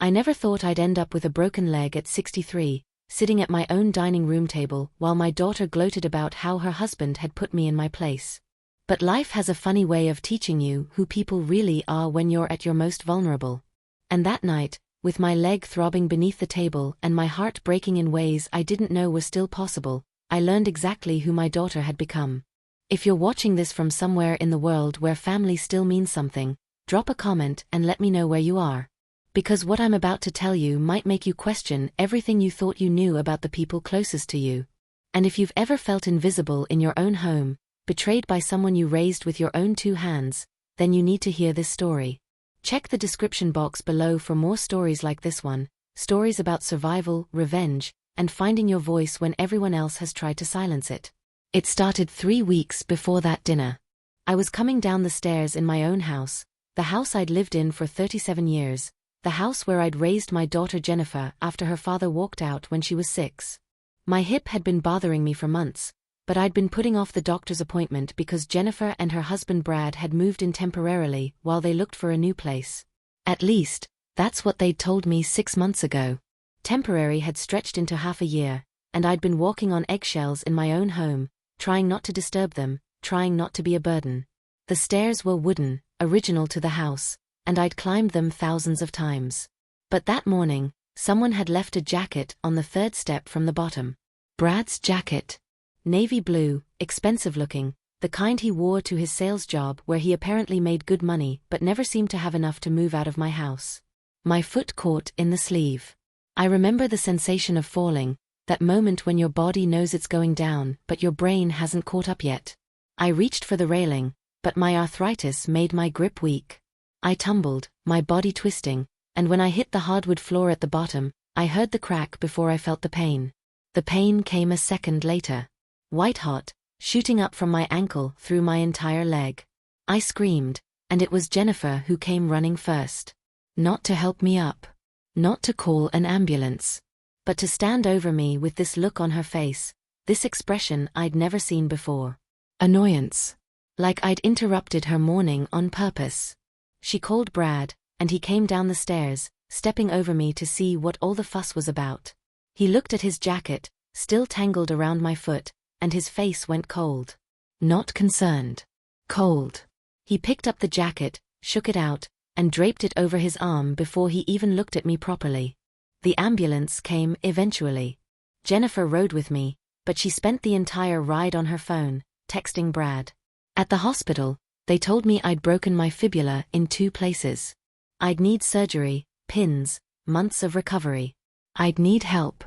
I never thought I'd end up with a broken leg at 63, sitting at my own dining room table while my daughter gloated about how her husband had put me in my place. But life has a funny way of teaching you who people really are when you're at your most vulnerable. And that night, with my leg throbbing beneath the table and my heart breaking in ways I didn't know were still possible, I learned exactly who my daughter had become. If you're watching this from somewhere in the world where family still means something, drop a comment and let me know where you are. Because what I'm about to tell you might make you question everything you thought you knew about the people closest to you. And if you've ever felt invisible in your own home, betrayed by someone you raised with your own two hands, then you need to hear this story. Check the description box below for more stories like this one, stories about survival, revenge, and finding your voice when everyone else has tried to silence it. It started 3 weeks before that dinner. I was coming down the stairs in my own house, the house I'd lived in for 37 years, the house where I'd raised my daughter Jennifer after her father walked out when she was 6. My hip had been bothering me for months, but I'd been putting off the doctor's appointment because Jennifer and her husband Brad had moved in temporarily while they looked for a new place. At least, that's what they'd told me 6 months ago. Temporary had stretched into half a year, and I'd been walking on eggshells in my own home, trying not to disturb them, trying not to be a burden. The stairs were wooden, original to the house, and I'd climbed them thousands of times. But that morning, someone had left a jacket on the 3rd step from the bottom. Brad's jacket. Navy blue, expensive looking, the kind he wore to his sales job where he apparently made good money but never seemed to have enough to move out of my house. My foot caught in the sleeve. I remember the sensation of falling, that moment when your body knows it's going down but your brain hasn't caught up yet. I reached for the railing, but my arthritis made my grip weak. I tumbled, my body twisting, and when I hit the hardwood floor at the bottom, I heard the crack before I felt the pain. The pain came a second later. White hot, shooting up from my ankle through my entire leg. I screamed, and it was Jennifer who came running first. Not to help me up. Not to call an ambulance. But to stand over me with this look on her face, this expression I'd never seen before. Annoyance. Like I'd interrupted her morning on purpose. She called Brad, and he came down the stairs, stepping over me to see what all the fuss was about. He looked at his jacket, still tangled around my foot, and his face went cold. Not concerned. Cold. He picked up the jacket, shook it out, and draped it over his arm before he even looked at me properly. The ambulance came eventually. Jennifer rode with me, but she spent the entire ride on her phone, texting Brad. At the hospital, they told me I'd broken my fibula in 2 places. I'd need surgery, pins, months of recovery. I'd need help.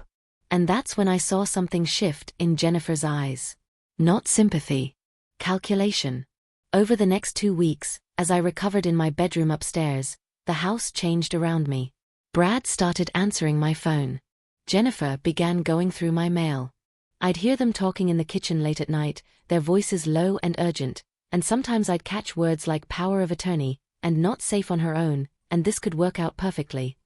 And that's when I saw something shift in Jennifer's eyes. Not sympathy. Calculation. Over the next 2 weeks, as I recovered in my bedroom upstairs, the house changed around me. Brad started answering my phone. Jennifer began going through my mail. I'd hear them talking in the kitchen late at night, their voices low and urgent, and sometimes I'd catch words like power of attorney, and not safe on her own, and this could work out perfectly.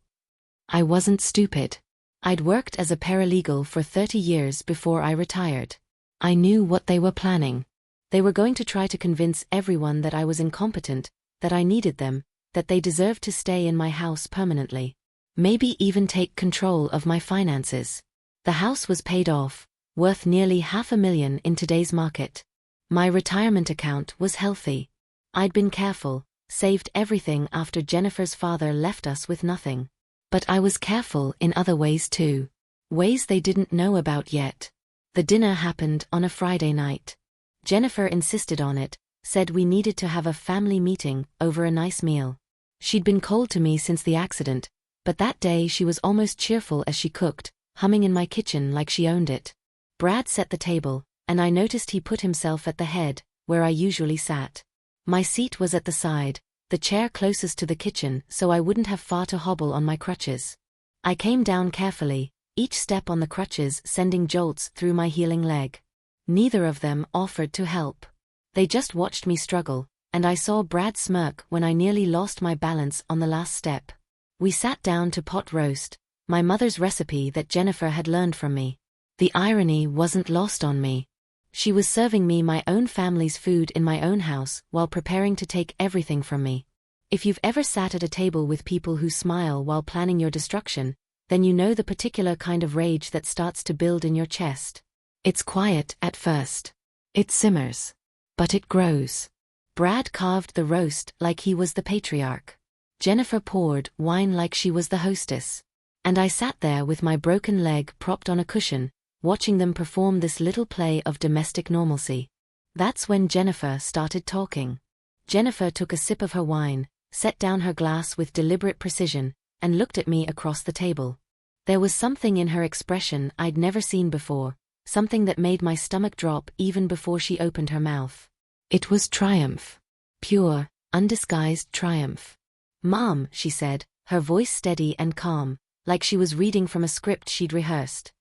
I wasn't stupid. I'd worked as a paralegal for 30 years before I retired. I knew what they were planning. They were going to try to convince everyone that I was incompetent, that I needed them, that they deserved to stay in my house permanently. Maybe even take control of my finances. The house was paid off, worth nearly $500,000 in today's market. My retirement account was healthy. I'd been careful, saved everything after Jennifer's father left us with nothing. But I was careful in other ways too. Ways they didn't know about yet. The dinner happened on a Friday night. Jennifer insisted on it, said we needed to have a family meeting over a nice meal. She'd been cold to me since the accident, but that day she was almost cheerful as she cooked, humming in my kitchen like she owned it. Brad set the table, and I noticed he put himself at the head, where I usually sat. My seat was at the side, the chair closest to the kitchen so I wouldn't have far to hobble on my crutches. I came down carefully, each step on the crutches sending jolts through my healing leg. Neither of them offered to help. They just watched me struggle, and I saw Brad smirk when I nearly lost my balance on the last step. We sat down to pot roast, my mother's recipe that Jennifer had learned from me. The irony wasn't lost on me. She was serving me my own family's food in my own house while preparing to take everything from me. If you've ever sat at a table with people who smile while planning your destruction, then you know the particular kind of rage that starts to build in your chest. It's quiet at first. It simmers. But it grows. Brad carved the roast like he was the patriarch. Jennifer poured wine like she was the hostess. And I sat there with my broken leg propped on a cushion, watching them perform this little play of domestic normalcy. That's when Jennifer started talking. Jennifer took a sip of her wine, set down her glass with deliberate precision, and looked at me across the table. There was something in her expression I'd never seen before, something that made my stomach drop even before she opened her mouth. It was triumph. Pure, undisguised triumph. "Mom," she said, her voice steady and calm, like she was reading from a script she'd rehearsed.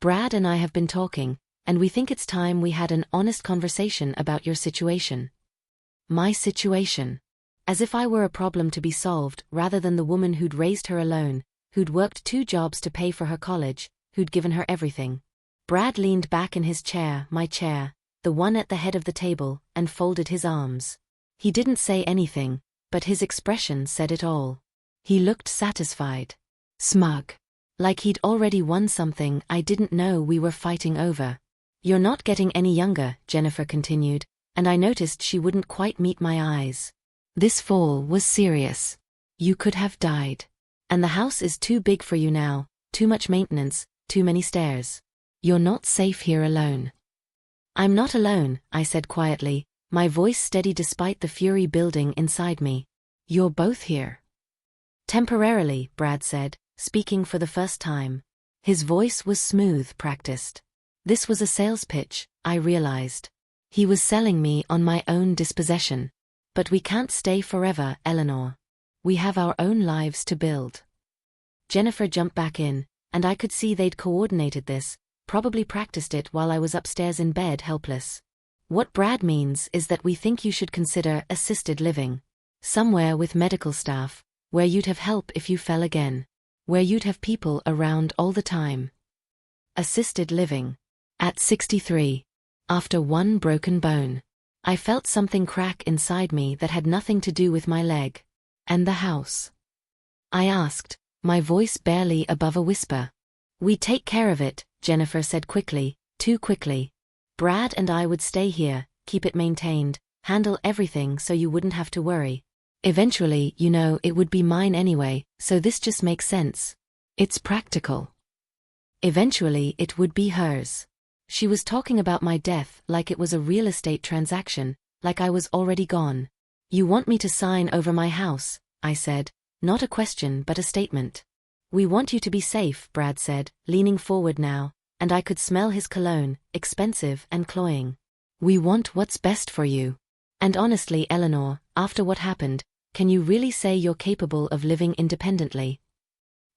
"Brad and I have been talking, and we think it's time we had an honest conversation about your situation." My situation. As if I were a problem to be solved rather than the woman who'd raised her alone, who'd worked 2 jobs to pay for her college, who'd given her everything. Brad leaned back in his chair, my chair, the one at the head of the table, and folded his arms. He didn't say anything, but his expression said it all. He looked satisfied. Smug. Like he'd already won something I didn't know we were fighting over. "You're not getting any younger," Jennifer continued, and I noticed she wouldn't quite meet my eyes. "This fall was serious. You could have died. And the house is too big for you now, too much maintenance, too many stairs. You're not safe here alone." "I'm not alone," I said quietly, my voice steady despite the fury building inside me. "You're both here." "Temporarily," Brad said, speaking for the first time. His voice was smooth, practiced. This was a sales pitch, I realized. He was selling me on my own dispossession. "But we can't stay forever, Eleanor. We have our own lives to build." Jennifer jumped back in, and I could see they'd coordinated this, probably practiced it while I was upstairs in bed helpless. "What Brad means is that we think you should consider assisted living. Somewhere with medical staff, where you'd have help if you fell again. Where you'd have people around all the time." Assisted living. At 63. After one broken bone. I felt something crack inside me that had nothing to do with my leg. "And the house?" I asked, my voice barely above a whisper. "We take care of it," Jennifer said quickly, too quickly. "Brad and I would stay here, keep it maintained, handle everything so you wouldn't have to worry. Eventually, you know, it would be mine anyway, so this just makes sense. It's practical. Eventually it would be hers." She was talking about my death like it was a real estate transaction, like I was already gone. "You want me to sign over my house," I said, not a question but a statement. "We want you to be safe," Brad said, leaning forward now, and I could smell his cologne, expensive and cloying. "We want what's best for you. And honestly, Eleanor, after what happened, can you really say you're capable of living independently?"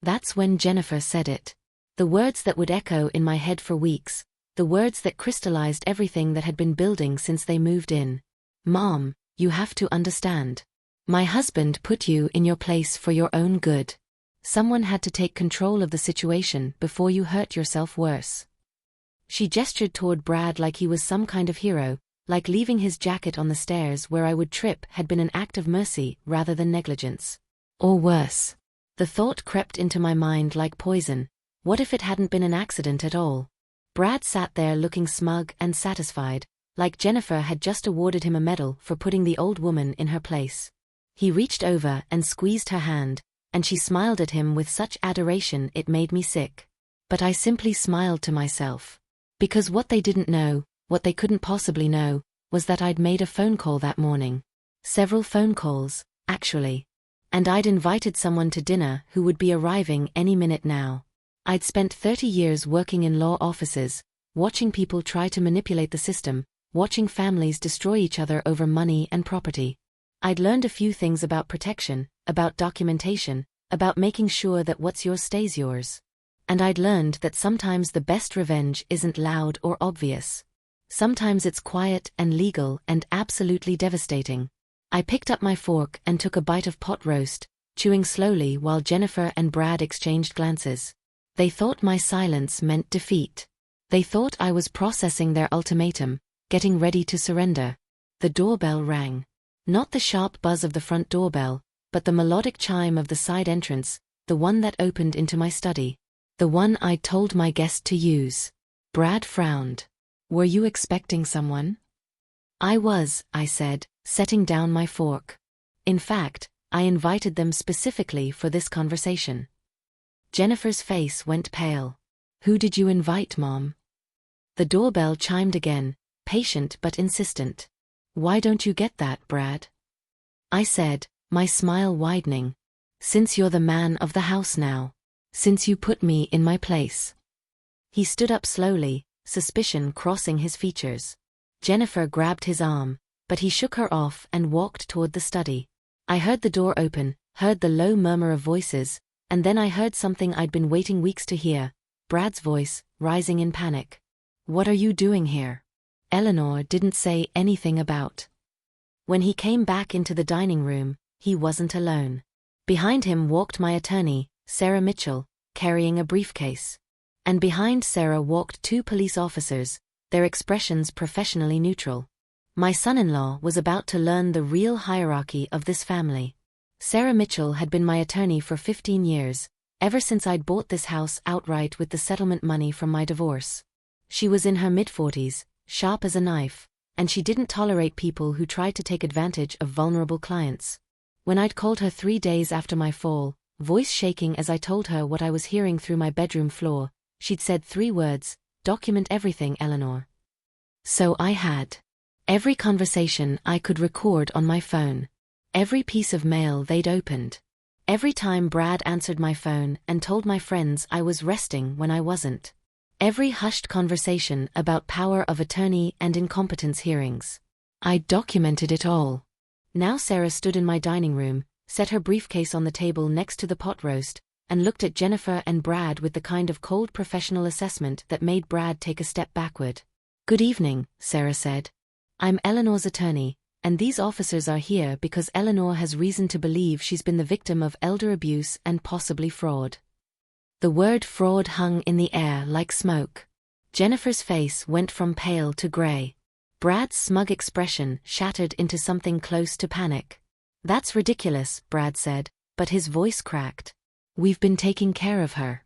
That's when Jennifer said it. The words that would echo in my head for weeks. The words that crystallized everything that had been building since they moved in. "Mom, you have to understand. My husband put you in your place for your own good. Someone had to take control of the situation before you hurt yourself worse." She gestured toward Brad like he was some kind of hero, like leaving his jacket on the stairs where I would trip had been an act of mercy rather than negligence. Or worse. The thought crept into my mind like poison. What if it hadn't been an accident at all? Brad sat there looking smug and satisfied, like Jennifer had just awarded him a medal for putting the old woman in her place. He reached over and squeezed her hand, and she smiled at him with such adoration it made me sick. But I simply smiled to myself. Because what they didn't know, what they couldn't possibly know, was that I'd made a phone call that morning. Several phone calls, actually. And I'd invited someone to dinner who would be arriving any minute now. I'd spent 30 years working in law offices, watching people try to manipulate the system, watching families destroy each other over money and property. I'd learned a few things about protection, about documentation, about making sure that what's yours stays yours. And I'd learned that sometimes the best revenge isn't loud or obvious. Sometimes it's quiet and legal and absolutely devastating. I picked up my fork and took a bite of pot roast, chewing slowly while Jennifer and Brad exchanged glances. They thought my silence meant defeat. They thought I was processing their ultimatum, getting ready to surrender. The doorbell rang. Not the sharp buzz of the front doorbell, but the melodic chime of the side entrance, the one that opened into my study. The one I'd told my guest to use. Brad frowned. Were you expecting someone? I was, I said, setting down my fork. In fact, I invited them specifically for this conversation. Jennifer's face went pale. Who did you invite, Mom? The doorbell chimed again, patient but insistent. Why don't you get that, Brad? I said, my smile widening. Since you're the man of the house now. Since you put me in my place. He stood up slowly, suspicion crossing his features. Jennifer grabbed his arm, but he shook her off and walked toward the study. I heard the door open, heard the low murmur of voices, and then I heard something I'd been waiting weeks to hear, Brad's voice, rising in panic. What are you doing here? Eleanor didn't say anything about. When he came back into the dining room, he wasn't alone. Behind him walked my attorney, Sarah Mitchell, carrying a briefcase. And behind Sarah walked 2 police officers, their expressions professionally neutral. My son-in-law was about to learn the real hierarchy of this family. Sarah Mitchell had been my attorney for 15 years, ever since I'd bought this house outright with the settlement money from my divorce. She was in her mid-40s, sharp as a knife, and she didn't tolerate people who tried to take advantage of vulnerable clients. When I'd called her 3 days after my fall, voice shaking as I told her what I was hearing through my bedroom floor, she'd said 3 words, document everything, Eleanor. So I had. Every conversation I could record on my phone. Every piece of mail they'd opened. Every time Brad answered my phone and told my friends I was resting when I wasn't. Every hushed conversation about power of attorney and incompetence hearings. I documented it all. Now Sarah stood in my dining room, set her briefcase on the table next to the pot roast, and looked at Jennifer and Brad with the kind of cold professional assessment that made Brad take a step backward. Good evening, Sarah said. I'm Eleanor's attorney, and these officers are here because Eleanor has reason to believe she's been the victim of elder abuse and possibly fraud. The word fraud hung in the air like smoke. Jennifer's face went from pale to gray. Brad's smug expression shattered into something close to panic. That's ridiculous, Brad said, but his voice cracked. We've been taking care of her.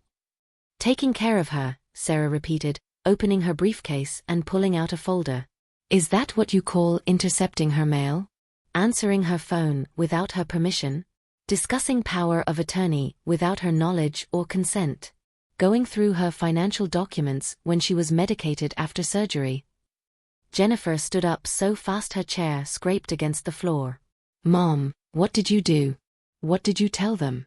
Taking care of her, Sarah repeated, opening her briefcase and pulling out a folder. Is that what you call intercepting her mail? Answering her phone without her permission? Discussing power of attorney without her knowledge or consent? Going through her financial documents when she was medicated after surgery? Jennifer stood up so fast her chair scraped against the floor. Mom, what did you do? What did you tell them?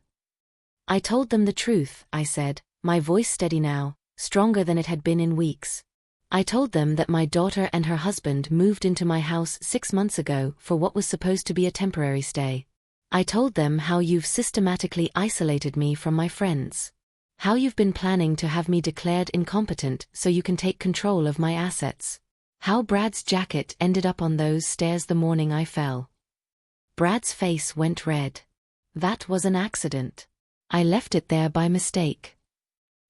I told them the truth, I said, my voice steady now, stronger than it had been in weeks. I told them that my daughter and her husband moved into my house 6 months ago for what was supposed to be a temporary stay. I told them how you've systematically isolated me from my friends. How you've been planning to have me declared incompetent so you can take control of my assets. How Brad's jacket ended up on those stairs the morning I fell. Brad's face went red. That was an accident. I left it there by mistake.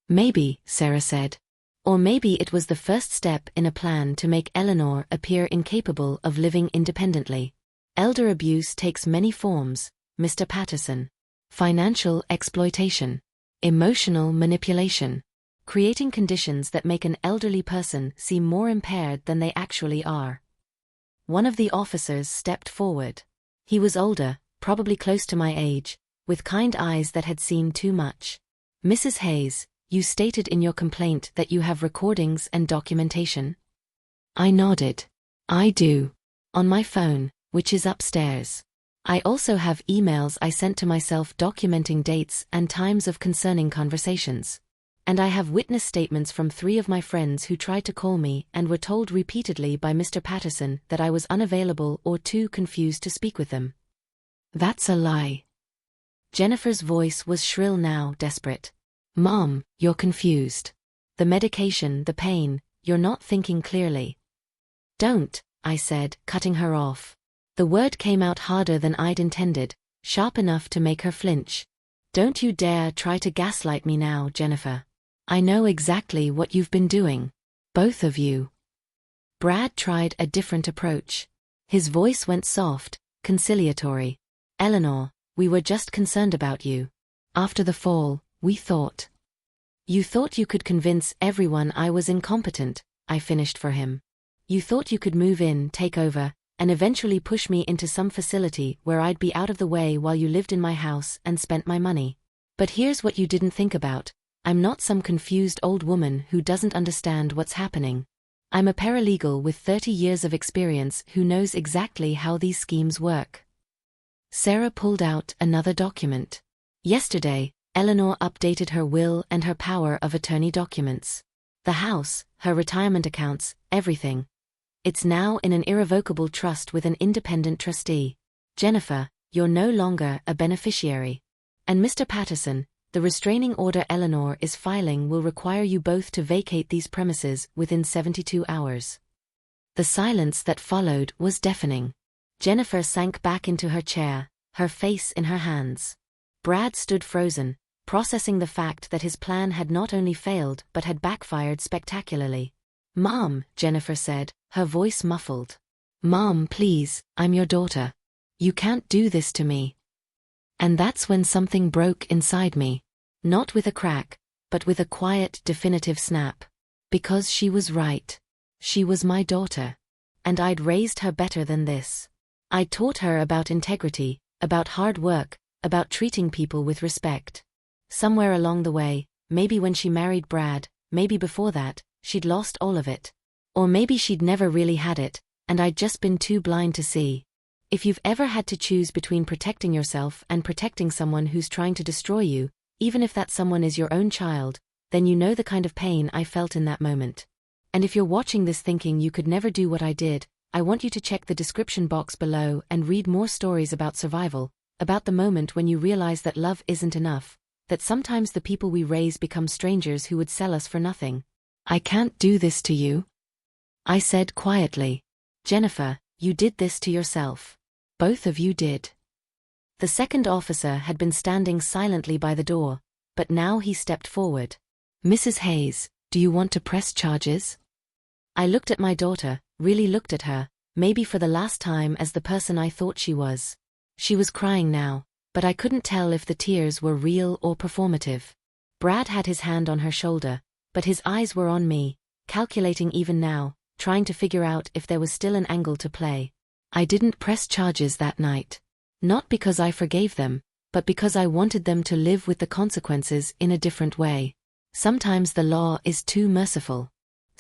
Maybe, Sarah said. Or maybe it was the first step in a plan to make Eleanor appear incapable of living independently. Elder abuse takes many forms, Mr. Patterson. Financial exploitation. Emotional manipulation. Creating conditions that make an elderly person seem more impaired than they actually are. One of the officers stepped forward. He was older, probably close to my age, with kind eyes that had seen too much. Mrs. Hayes, you stated in your complaint that you have recordings and documentation? I nodded. I do. On my phone, which is upstairs. I also have emails I sent to myself documenting dates and times of concerning conversations. And I have witness statements from 3 of my friends who tried to call me and were told repeatedly by Mr. Patterson that I was unavailable or too confused to speak with them. That's a lie. Jennifer's voice was shrill now, desperate. Mom, you're confused. The medication, the pain, you're not thinking clearly. Don't, I said, cutting her off. The word came out harder than I'd intended, sharp enough to make her flinch. Don't you dare try to gaslight me now, Jennifer. I know exactly what you've been doing. Both of you. Brad tried a different approach. His voice went soft, conciliatory. Eleanor, We were just concerned about you. After the fall, we thought. You thought you could convince everyone I was incompetent, I finished for him. You thought you could move in, take over, and eventually push me into some facility where I'd be out of the way while you lived in my house and spent my money. But here's what you didn't think about. I'm not some confused old woman who doesn't understand what's happening. I'm a paralegal with 30 years of experience who knows exactly how these schemes work. Sarah pulled out another document. Yesterday, Eleanor updated her will and her power of attorney documents. The house, her retirement accounts, everything. It's now in an irrevocable trust with an independent trustee. Jennifer, you're no longer a beneficiary. And Mr. Patterson, the restraining order Eleanor is filing will require you both to vacate these premises within 72 hours. The silence that followed was deafening. Jennifer sank back into her chair, her face in her hands. Brad stood frozen, processing the fact that his plan had not only failed but had backfired spectacularly. "Mom," Jennifer said, her voice muffled. "Mom, please, I'm your daughter. You can't do this to me." And that's when something broke inside me. Not with a crack, but with a quiet, definitive snap. Because she was right. She was my daughter. And I'd raised her better than this. I'd taught her about integrity, about hard work, about treating people with respect. Somewhere along the way, maybe when she married Brad, maybe before that, she'd lost all of it. Or maybe she'd never really had it, and I'd just been too blind to see. If you've ever had to choose between protecting yourself and protecting someone who's trying to destroy you, even if that someone is your own child, then you know the kind of pain I felt in that moment. And if you're watching this thinking you could never do what I did, I want you to check the description box below and read more stories about survival, about the moment when you realize that love isn't enough, that sometimes the people we raise become strangers who would sell us for nothing. "I can't do this to you," I said quietly. "Jennifer, you did this to yourself. Both of you did." The second officer had been standing silently by the door, but now he stepped forward. "Mrs. Hayes, do you want to press charges?" I looked at my daughter, really looked at her, maybe for the last time as the person I thought she was. She was crying now, but I couldn't tell if the tears were real or performative. Brad had his hand on her shoulder, but his eyes were on me, calculating even now, trying to figure out if there was still an angle to play. I didn't press charges that night. Not because I forgave them, but because I wanted them to live with the consequences in a different way. Sometimes the law is too merciful.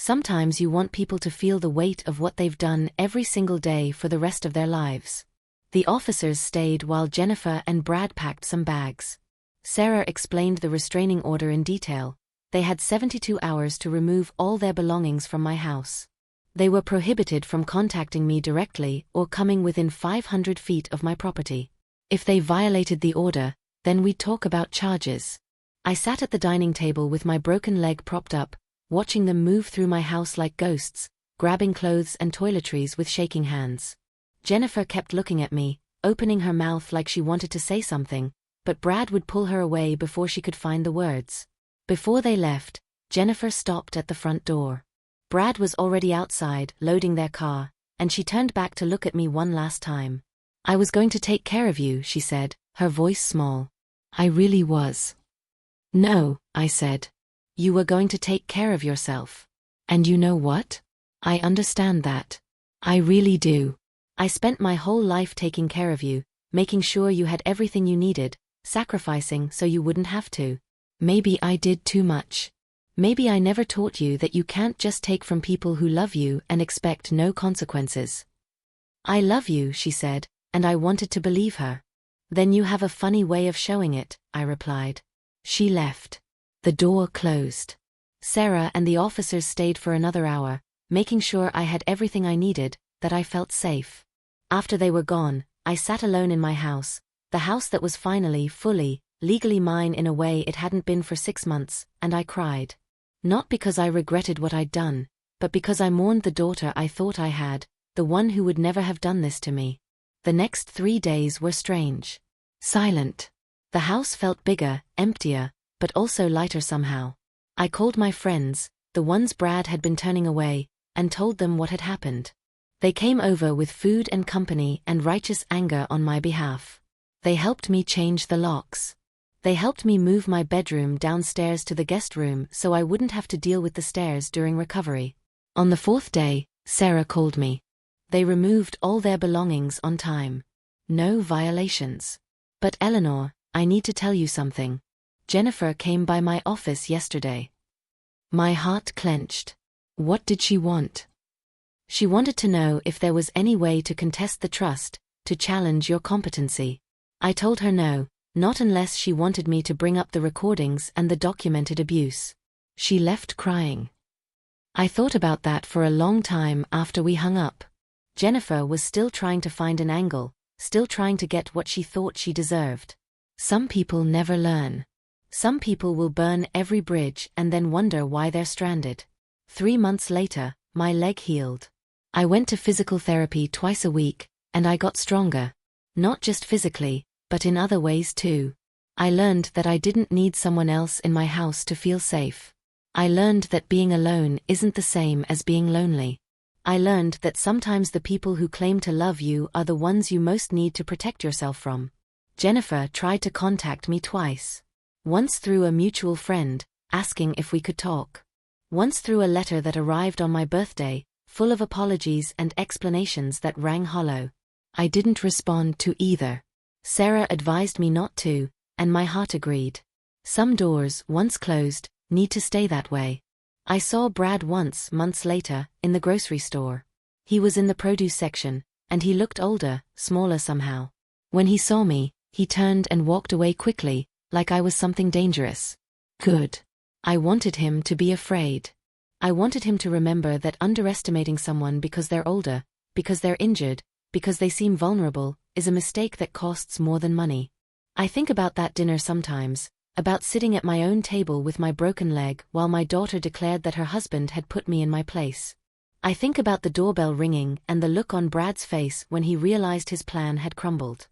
Sometimes you want people to feel the weight of what they've done every single day for the rest of their lives. The officers stayed while Jennifer and Brad packed some bags. Sarah explained the restraining order in detail. They had 72 hours to remove all their belongings from my house. They were prohibited from contacting me directly or coming within 500 feet of my property. If they violated the order, then we'd talk about charges. I sat at the dining table with my broken leg propped up, watching them move through my house like ghosts, grabbing clothes and toiletries with shaking hands. Jennifer kept looking at me, opening her mouth like she wanted to say something, but Brad would pull her away before she could find the words. Before they left, Jennifer stopped at the front door. Brad was already outside, loading their car, and she turned back to look at me one last time. "I was going to take care of you," she said, her voice small. "I really was." "No," I said. "You were going to take care of yourself. And you know what? I understand that. I really do. I spent my whole life taking care of you, making sure you had everything you needed, sacrificing so you wouldn't have to. Maybe I did too much. Maybe I never taught you that you can't just take from people who love you and expect no consequences." "I love you," she said, and I wanted to believe her. "Then you have a funny way of showing it," I replied. She left. The door closed. Sarah and the officers stayed for another hour, making sure I had everything I needed, that I felt safe. After they were gone, I sat alone in my house, the house that was finally, fully, legally mine in a way it hadn't been for 6 months, and I cried. Not because I regretted what I'd done, but because I mourned the daughter I thought I had, the one who would never have done this to me. The next 3 days were strange. Silent. The house felt bigger, emptier, but also lighter somehow. I called my friends, the ones Brad had been turning away, and told them what had happened. They came over with food and company and righteous anger on my behalf. They helped me change the locks. They helped me move my bedroom downstairs to the guest room so I wouldn't have to deal with the stairs during recovery. On the fourth day, Sarah called me. They removed all their belongings on time. No violations. But Eleanor, I need to tell you something. Jennifer came by my office yesterday. My heart clenched. What did she want? She wanted to know if there was any way to contest the trust, to challenge your competency. I told her no, not unless she wanted me to bring up the recordings and the documented abuse. She left crying. I thought about that for a long time after we hung up. Jennifer was still trying to find an angle, still trying to get what she thought she deserved. Some people never learn. Some people will burn every bridge and then wonder why they're stranded. 3 months later, my leg healed. I went to physical therapy twice a week, and I got stronger. Not just physically, but in other ways too. I learned that I didn't need someone else in my house to feel safe. I learned that being alone isn't the same as being lonely. I learned that sometimes the people who claim to love you are the ones you most need to protect yourself from. Jennifer tried to contact me twice. Once through a mutual friend, asking if we could talk. Once through a letter that arrived on my birthday, full of apologies and explanations that rang hollow. I didn't respond to either. Sarah advised me not to, and my heart agreed. Some doors, once closed, need to stay that way. I saw Brad once, months later, in the grocery store. He was in the produce section, and he looked older, smaller somehow. When he saw me, he turned and walked away quickly, like I was something dangerous. Good. I wanted him to be afraid. I wanted him to remember that underestimating someone because they're older, because they're injured, because they seem vulnerable, is a mistake that costs more than money. I think about that dinner sometimes, about sitting at my own table with my broken leg while my daughter declared that her husband had put me in my place. I think about the doorbell ringing and the look on Brad's face when he realized his plan had crumbled.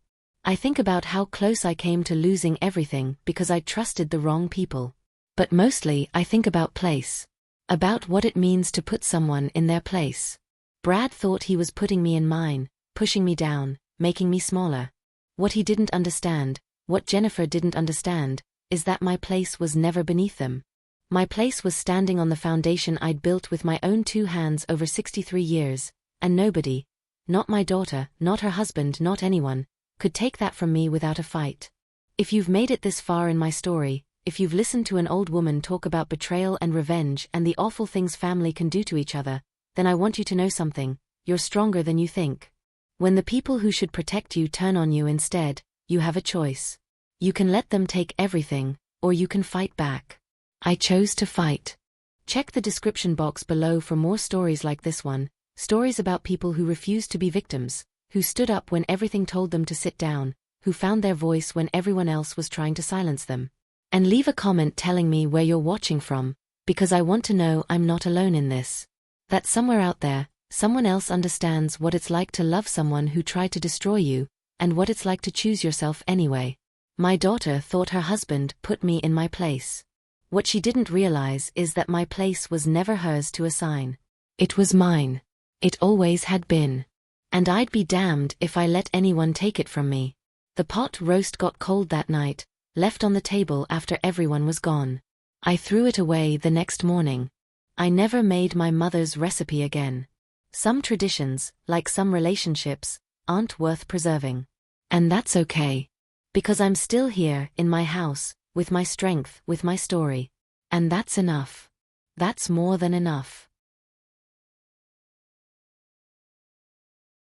I think about how close I came to losing everything because I trusted the wrong people. But mostly I think about place. About what it means to put someone in their place. Brad thought he was putting me in mine, pushing me down, making me smaller. What he didn't understand, what Jennifer didn't understand, is that my place was never beneath them. My place was standing on the foundation I'd built with my own 2 hands over 63 years, and nobody, not my daughter, not her husband, not anyone, could take that from me without a fight. If you've made it this far in my story, if you've listened to an old woman talk about betrayal and revenge and the awful things family can do to each other, then I want you to know something: you're stronger than you think. When the people who should protect you turn on you instead, you have a choice. You can let them take everything, or you can fight back. I chose to fight. Check the description box below for more stories like this one, stories about people who refused to be victims, who stood up when everything told them to sit down, who found their voice when everyone else was trying to silence them. And leave a comment telling me where you're watching from, because I want to know I'm not alone in this. That somewhere out there, someone else understands what it's like to love someone who tried to destroy you, and what it's like to choose yourself anyway. My daughter thought her husband put me in my place. What she didn't realize is that my place was never hers to assign. It was mine. It always had been. And I'd be damned if I let anyone take it from me. The pot roast got cold that night, left on the table after everyone was gone. I threw it away the next morning. I never made my mother's recipe again. Some traditions, like some relationships, aren't worth preserving. And that's okay. Because I'm still here, in my house, with my strength, with my story. And that's enough. That's more than enough.